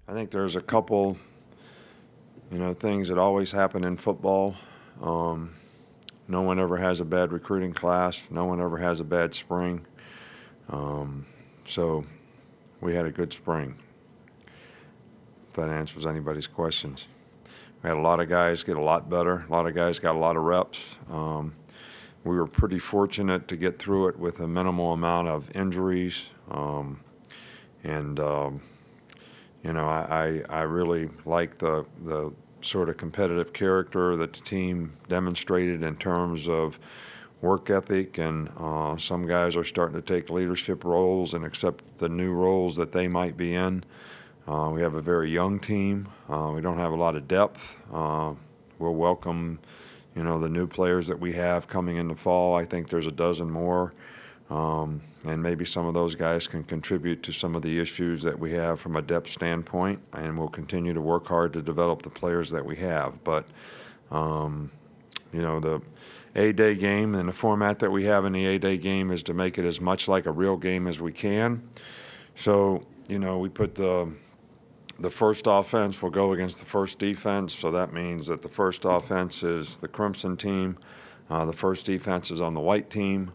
I think there's a couple, things that always happen in football. No one ever has a bad recruiting class. No one ever has a bad spring. So we had a good spring, if that answers anybody's questions. We had a lot of guys get a lot better. A lot of guys got a lot of reps. We were pretty fortunate to get through it with a minimal amount of injuries. I really like the sort of competitive character that the team demonstrated in terms of work ethic, and some guys are starting to take leadership roles and accept the new roles that they might be in. We have a very young team. We don't have a lot of depth. We'll welcome, the new players that we have coming in the fall. I think there's a dozen more. And maybe some of those guys can contribute to some of the issues that we have from a depth standpoint, and we'll continue to work hard to develop the players that we have. But, the A-Day game and the format that we have in the A-Day game is to make it as much like a real game as we can. So, we put the first offense will go against the first defense, so that means that the first offense is the Crimson team, the first defense is on the white team.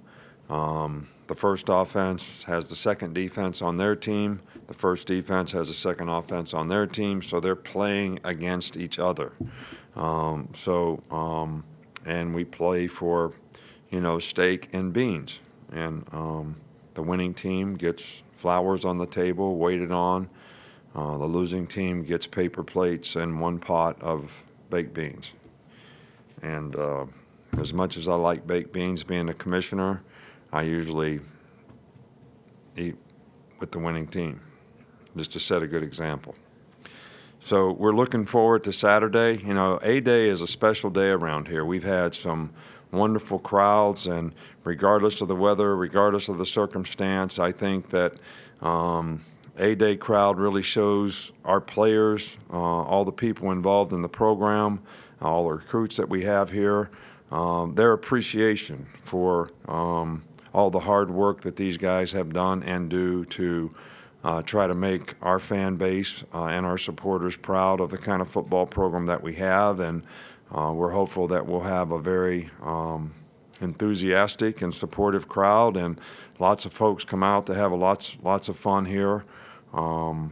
The first offense has the second defense on their team. The first defense has the second offense on their team, so they're playing against each other. And we play for, steak and beans. And the winning team gets flowers on the table, waited on. The losing team gets paper plates and one pot of baked beans. And as much as I like baked beans being the commissioner, I usually eat with the winning team, just to set a good example. So we're looking forward to Saturday. A-Day is a special day around here. We've had some wonderful crowds, and regardless of the weather, regardless of the circumstance, I think that A-Day crowd really shows our players, all the people involved in the program, all the recruits that we have here, their appreciation for all the hard work that these guys have done and do to try to make our fan base and our supporters proud of the kind of football program that we have. And we're hopeful that we'll have a very enthusiastic and supportive crowd, and lots of folks come out to have lots of fun here, for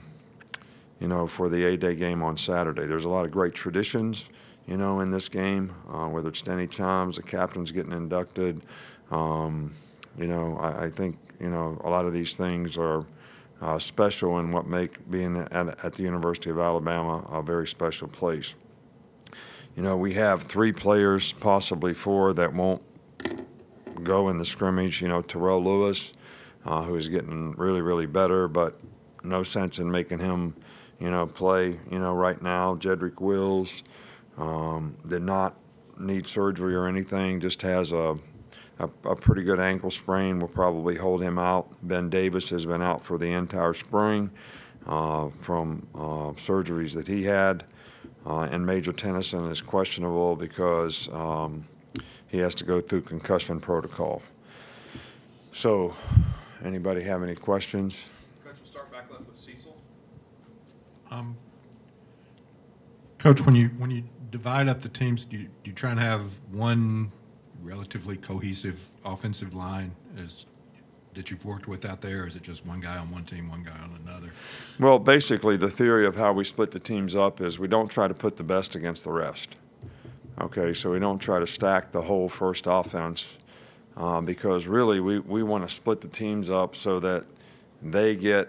the A-Day game on Saturday. There's a lot of great traditions, in this game, whether it's Denny Chimes, the captain's getting inducted. I think, a lot of these things are special and what make being at the University of Alabama a very special place. We have 3 players, possibly 4, that won't go in the scrimmage. Terrell Lewis, who is getting really, really better, but no sense in making him, play, right now. Jedrick Wills did not need surgery or anything, just has a pretty good ankle sprain. Will probably hold him out. Ben Davis has been out for the entire spring from surgeries that he had. And Major Tennyson is questionable because he has to go through concussion protocol. So, anybody have any questions? Coach, we'll start back left with Cecil. Coach, when you divide up the teams, do you try and have one relatively cohesive offensive line that you've worked with out there, or is it just one guy on one team, one guy on another? Well, basically the theory of how we split the teams up is we don't try to put the best against the rest. Okay, so we don't try to stack the whole first offense because really we want to split the teams up so that they get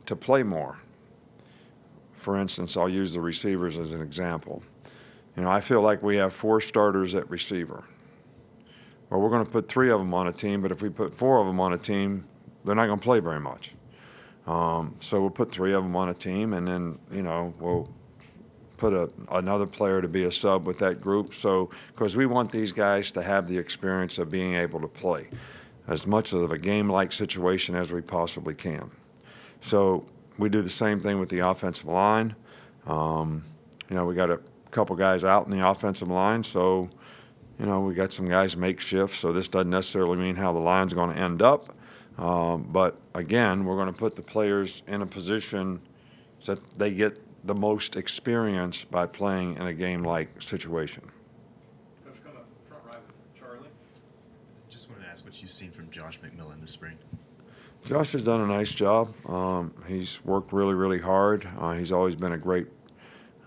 to play more. For instance, I'll use the receivers as an example. I feel like we have 4 starters at receiver. Well, we're going to put 3 of them on a team, but if we put 4 of them on a team, they're not going to play very much. So we'll put 3 of them on a team, and then, we'll put another player to be a sub with that group. So, because we want these guys to have the experience of being able to play as much of a game-like situation as we possibly can. So we do the same thing with the offensive line. We got a couple guys out in the offensive line, so we got some guys makeshift, so this doesn't necessarily mean how the line's going to end up. But, again, we're going to put the players in a position so that they get the most experience by playing in a game-like situation. Coach, come up front right with Charlie. Just wanted to ask what you've seen from Josh McMillan this spring. Josh has done a nice job. He's worked really, really hard. He's always been a great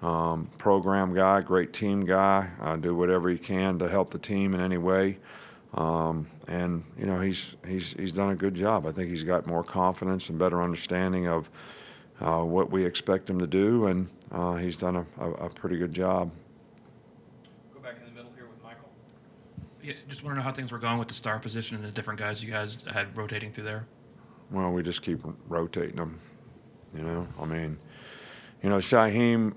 program guy, great team guy. Do whatever he can to help the team in any way. And you know, he's done a good job. I think he's got more confidence and better understanding of what we expect him to do, and he's done a pretty good job. Go back in the middle here with Michael. Yeah, just want to know how things were going with the star position and the different guys you guys had rotating through there. Well, we just keep rotating them. You know, I mean, you know, Shaheem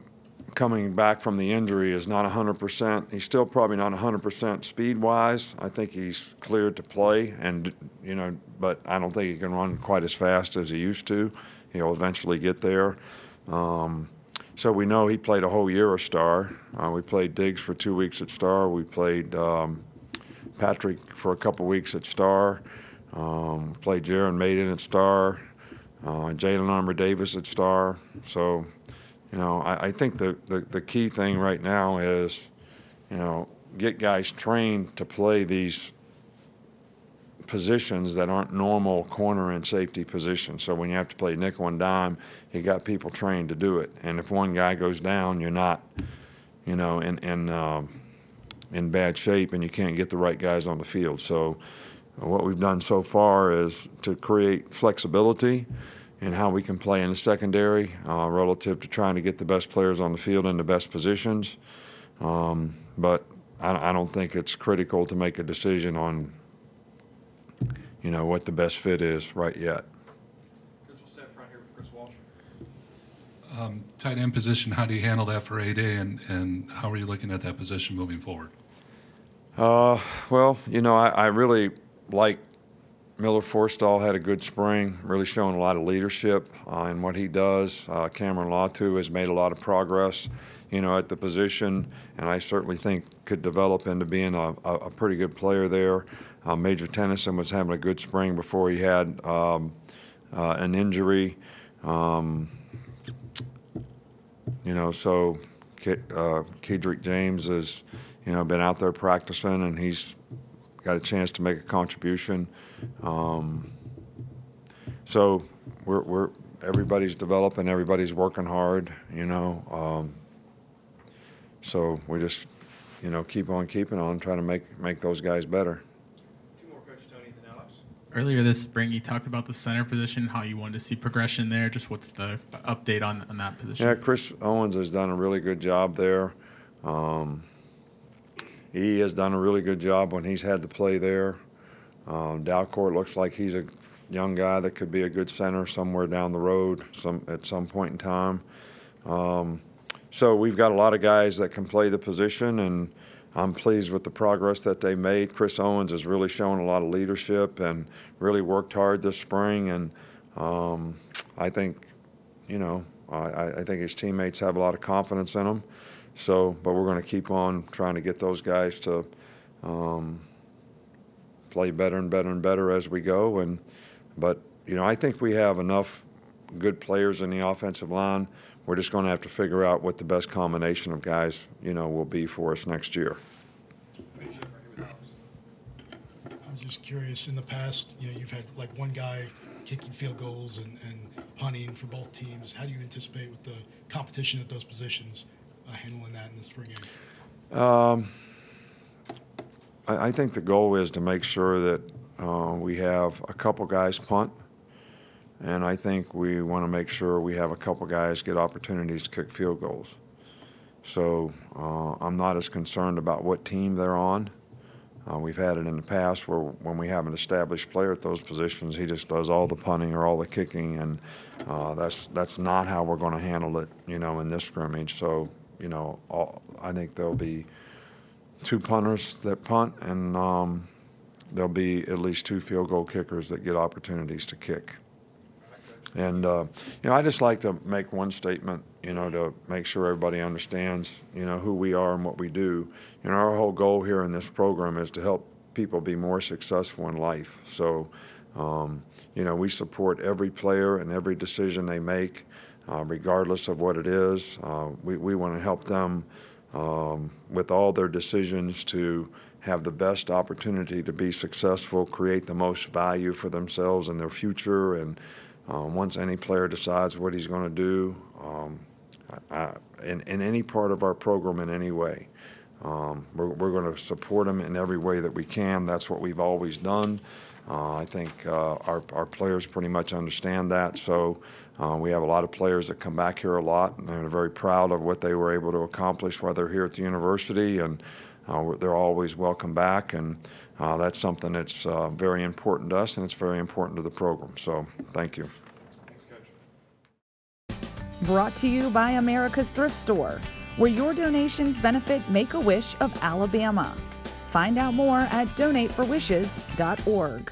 coming back from the injury is not 100%. He's still probably not 100% speed-wise. I think he's cleared to play, and you know, but I don't think he can run quite as fast as he used to. He'll eventually get there. So we know he played a whole year at Star. We played Diggs for 2 weeks at Star. We played Patrick for a couple weeks at Star. Played Jaron Maiden at Star. Jalen Armour-Davis at Star. So, you know, I think the key thing right now is, you know, get guys trained to play these positions that aren't normal corner and safety positions. So when you have to play nickel and dime, you got people trained to do it. And if one guy goes down, you're not, you know, in bad shape, and you can't get the right guys on the field. So what we've done so far is to create flexibility in how we can play in the secondary relative to trying to get the best players on the field in the best positions. But I don't think it's critical to make a decision on, you know, what the best fit is right yet. Chris will step front here with Chris Walsh. Tight end position, how do you handle that for A-Day, and how are you looking at that position moving forward? Well, you know, I really like Miller Forstall. Had a good spring, really showing a lot of leadership in what he does. Cameron Latu has made a lot of progress, you know, at the position, and I certainly think could develop into being a pretty good player there. Major Tennyson was having a good spring before he had an injury. You know, so Kedrick James has, you know, been out there practicing, and he's got a chance to make a contribution. So we're everybody's developing, everybody's working hard, you know. So we just, you know, keep on keeping on, trying to make those guys better. Two more, Coach Tony, then Alex. Earlier this spring, you talked about the center position, how you wanted to see progression there. Just what's the update on that position? Yeah, Chris Owens has done a really good job there. He has done a really good job when he's had to play there. Dalcourt looks like he's a young guy that could be a good center somewhere down the road at some point in time. So we've got a lot of guys that can play the position, and I'm pleased with the progress that they made. Chris Owens has really shown a lot of leadership and really worked hard this spring, and I think, you know, I think his teammates have a lot of confidence in him. So, but we're going to keep on trying to get those guys to play better and better and better as we go. But you know, I think we have enough good players in the offensive line. We're just going to have to figure out what the best combination of guys, you know, will be for us next year. Finish up right here with Alex. I was just curious, in the past, you know, you've had like one guy kicking field goals and punting for both teams. How do you anticipate with the competition at those positions handling that in the spring game? I think the goal is to make sure that we have a couple guys punt, and I think we want to make sure we have a couple guys get opportunities to kick field goals. So I'm not as concerned about what team they're on. We've had it in the past where when we have an established player at those positions, he just does all the punting or all the kicking, and that's not how we're going to handle it, you know, in this scrimmage. So, you know, I think there'll be 2 punters that punt, and there'll be at least 2 field goal kickers that get opportunities to kick. And, you know, I just like to make one statement, you know, to make sure everybody understands, you know, who we are and what we do. You know, our whole goal here in this program is to help people be more successful in life. So, you know, we support every player and every decision they make. regardless of what it is. We want to help them with all their decisions to have the best opportunity to be successful, create the most value for themselves and their future. And once any player decides what he's going to do in any part of our program in any way, we're going to support them in every way that we can. That's what we've always done. I think our players pretty much understand that. So we have a lot of players that come back here a lot, and they're very proud of what they were able to accomplish while they're here at the university, and they're always welcome back. And that's something that's very important to us, and it's very important to the program. So thank you. Thanks, Coach. Brought to you by America's Thrift Store, where your donations benefit Make-A-Wish of Alabama. Find out more at donateforwishes.org.